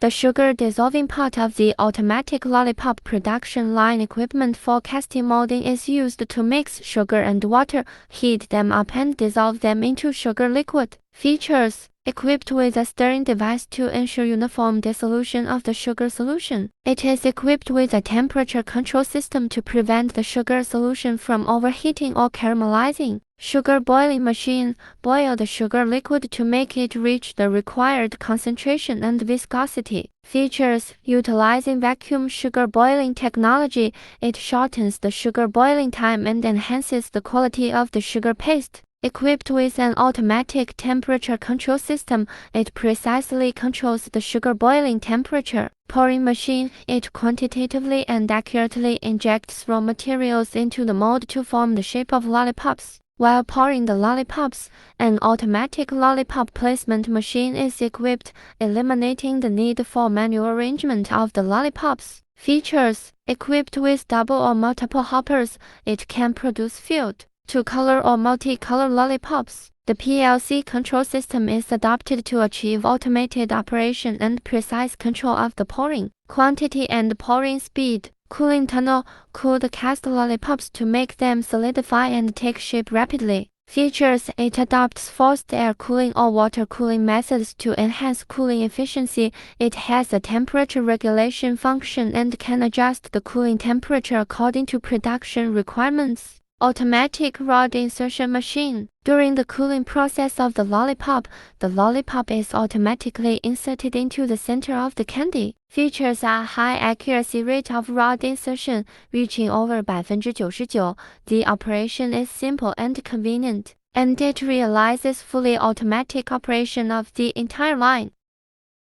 The sugar dissolving part of the automatic lollipop production line equipment for casting molding is used to mix sugar and water, heat them up and dissolve them into sugar liquid. Features: equipped with a stirring device to ensure uniform dissolution of the sugar solution. It is equipped with a temperature control system to prevent the sugar solution from overheating or caramelizing. Sugar boiling machine: boil the sugar liquid to make it reach the required concentration and viscosity. Features: utilizing vacuum sugar boiling technology, it shortens the sugar boiling time and enhances the quality of the sugar paste. Equipped with an automatic temperature control system, it precisely controls the sugar boiling temperature. Pouring machine: it quantitatively and accurately injects raw materials into the mold to form the shape of lollipops. While pouring the lollipops, an automatic lollipop placement machine is equipped, eliminating the need for manual arrangement of the lollipops. Features: equipped with double or multiple hoppers, it can produce filled, two-color or multi-color lollipops. The PLC control system is adopted to achieve automated operation and precise control of the pouring quantity and pouring speed. Cooling tunnel: cool the cast lollipops to make them solidify and take shape rapidly. Features: it adopts forced air cooling or water cooling methods to enhance cooling efficiency. It has a temperature regulation function and can adjust the cooling temperature according to production requirements. Automatic rod insertion machine: during the cooling process of the lollipop is automatically inserted into the center of the candy. Features: a high accuracy rate of rod insertion, reaching over 99%. The operation is simple and convenient, and it realizes fully automatic operation of the entire line.